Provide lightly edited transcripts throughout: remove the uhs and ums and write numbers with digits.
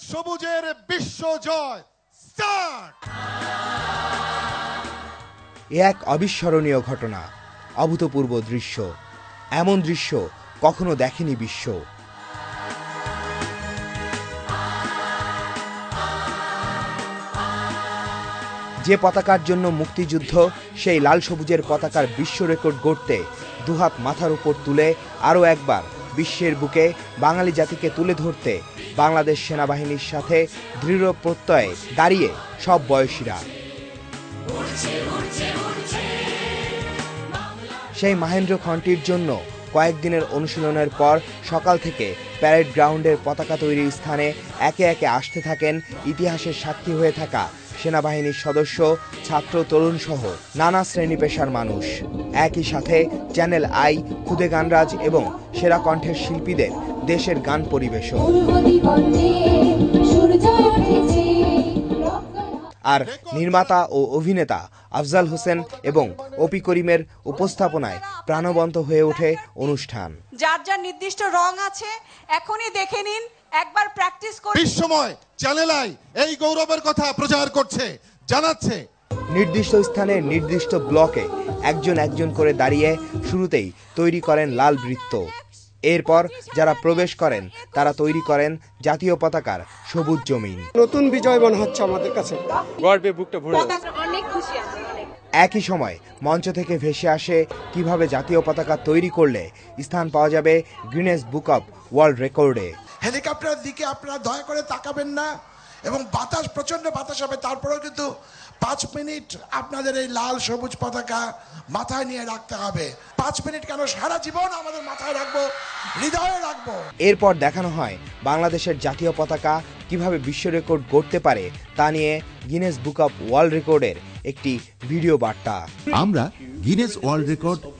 সবুজের বিশ্ব জয় স্টার্ট। এক অবিস্মরণীয় ঘটনা, অভূতপূর্ব দৃশ্য। এমন দৃশ্য কখনো দেখেনি বিশ্ব। যে পতাকার জন্য মুক্তিযুদ্ধ, সেই লাল সবুজের পতাকার বিশ্ব রেকর্ড গড়তে দুহাত মাথার উপর তুলে আরও একবার বিশ্বের বুকে বাঙালি জাতিকে তুলে ধরতে বাংলাদেশ সেনাবাহিনীর সাথে দৃঢ় প্রত্যয়ে দাঁড়িয়ে সব বয়সীরা। সেই মাহেন্দ্র খনটির জন্য কয়েকদিনের অনুশীলনের পর সকাল থেকে প্যারেড গ্রাউন্ডের পতাকা তৈরির স্থানে একে একে আসতে থাকেন ইতিহাসের সাক্ষী হয়ে থাকা সেনাবাহিনীর সদস্য, ছাত্র, তরুণ সহ নানা শ্রেণী পেশার মানুষ। একই সাথে চ্যানেল আই, খুদে গানরাজ এবং সেরা কণ্ঠের শিল্পীদের দেশের গান পরিবেশন। আর নির্মাতা ও অভিনেতা আফজাল হোসেন এবং অপি করিমের উপস্থাপনায় প্রাণবন্ত হয়ে ওঠে অনুষ্ঠান। যার যার নির্দিষ্ট রং আছে, এখনই দেখে নিন, একবার প্র্যাকটিস করুন। বিশ্বময় চ্যানেল আই এই গৌরবের কথা প্রচার করছে, জানাচ্ছে। নির্দিষ্ট স্থানে নির্দিষ্ট ব্লকে একজন একজন করে দাঁড়িয়ে শুরুতেই তৈরি করেন লাল বৃত্ত। এরপর যারা প্রবেশ করেন তারা তৈরি করেন জাতীয় পতাকার সবুজ জমিন। নতুন বিজয় মনে হচ্ছে আমাদের কাছে, গর্বে বুকটা ভরে যাচ্ছে। অনেক খুশি আছি। একই সময় মঞ্চ থেকে ভেসে আসে কিভাবে জাতীয় পতাকা তৈরি করলে স্থান পাওয়া যাবে গিনেস বুক অব ওয়ার্ল্ড রেকর্ডে। হেলিকপ্টারের দিকে আপনারা দয়া করে তাকাবেন না, এবং বাতাস, প্রচন্ড বাতাস হবে, তারপরেও কিন্তু 5 মিনিট আপনাদের এই লাল সবুজ পতাকা মাথায় নিয়ে রাখতে হবে। 5 মিনিট কেন, সারা জীবন আমাদের মাথায় রাখবো, হৃদয়ে রাখবো। এরপর দেখানো হয় বাংলাদেশের জাতীয় পতাকা কিভাবে বিশ্ব রেকর্ড গড়তে পারে তা নিয়ে গিনেস বুক অব ওয়ার্ল্ড রেকর্ডের একটি ভিডিও বার্তা। আমরা গিনেস ওয়ার্ল্ড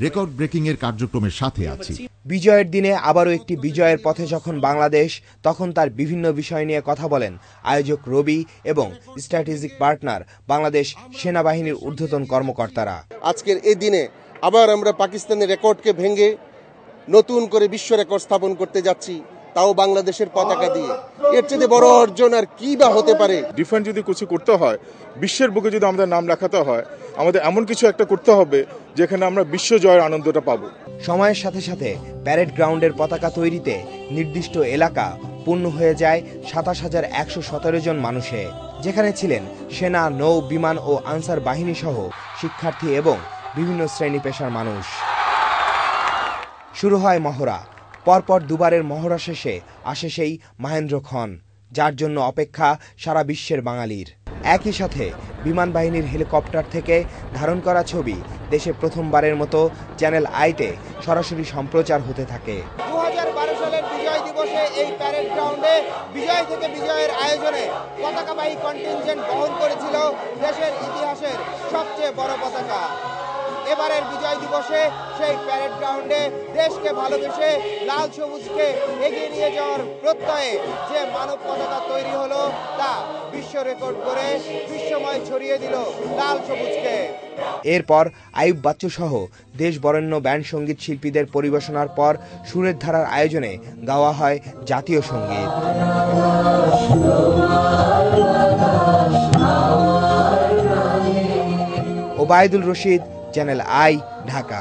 রেকর্ড ব্রেকিং এর কার্যক্রমের সাথে আছি। বিজয়ের দিনে আবারও একটি বিজয়ের পথে যখন বাংলাদেশ, তখন তার বিভিন্ন বিষয় নিয়ে কথা বলেন আয়োজক রবি এবং স্ট্র্যাটেজিক পার্টনার বাংলাদেশ সেনাবাহিনীর ঊর্ধ্বতন কর্মকর্তারা। আজকের এই দিনে আবার আমরা পাকিস্তানের রেকর্ডকে ভেঙে নতুন করে বিশ্ব রেকর্ড স্থাপন করতে যাচ্ছি, তাও বাংলাদেশের পতাকা দিয়ে। এর চেয়ে বড় অর্জন আর কি বা হতে পারে? ডিফেন্স যদি কিছু করতে হয়, বিশ্বের বুকে যদি আমাদের নাম রাখাতে হয়, আমাদের এমন কিছু একটা করতে হবে যেখানে আমরা বিশ্ব জয়ের আনন্দটা পাবো। সময়ের সাথে সাথে প্যারেড গ্রাউন্ডের পতাকা তৈরিতে নির্দিষ্ট এলাকা পূর্ণ হয়ে যায় ২৭,১১৭ জন মানুষে, যেখানে ছিলেন সেনা, নৌ, বিমান ও আনসার বাহিনী সহ শিক্ষার্থী এবং বিভিন্ন শ্রেণী পেশার মানুষ। শুরু হয় মহড়া। পরপর দুবারের মহড়া শেষে আসে সেই মাহেন্দ্র খন, যার জন্য অপেক্ষা সারা বিশ্বের বাঙালির। একই সাথে বিমান বাহিনীর হেলিকপ্টার থেকে ধারণ করা ছবি দেশে প্রথমবারের মতো চ্যানেল আইতে সরাসরি সম্প্রচার হতে থাকে। 2012 সালের বিজয় দিবসে এই প্যারেড গ্রাউন্ডে বিজয় থেকে বিজয়ের আয়োজনে পতাকাবাহী কন্টিনজেন্ট বহন করেছিল দেশের ইতিহাসের সবচেয়ে বড় পতাকা। এবারের বিজয় দিবসে সেই প্যারেড গ্রাউন্ডে দেশকে ভালোবেসে লাল সবুজকে এগিয়ে নিয়ে যাওয়ার প্রত্যয়ে যে মানব পতাকা তৈরি হলো, তা বিশ্ব রেকর্ড করে বিশ্বময় ছড়িয়ে দিল লাল সবুজকে। এরপর আইয়ুব বাচ্চু সহ দেশ বরেণ্য ব্যান্ড সঙ্গীত শিল্পীদের পরিবেশনার পর সুরের ধারার আয়োজনে গাওয়া হয় জাতীয় সঙ্গীত। Obaidul Rashid, channel I, Dhaka.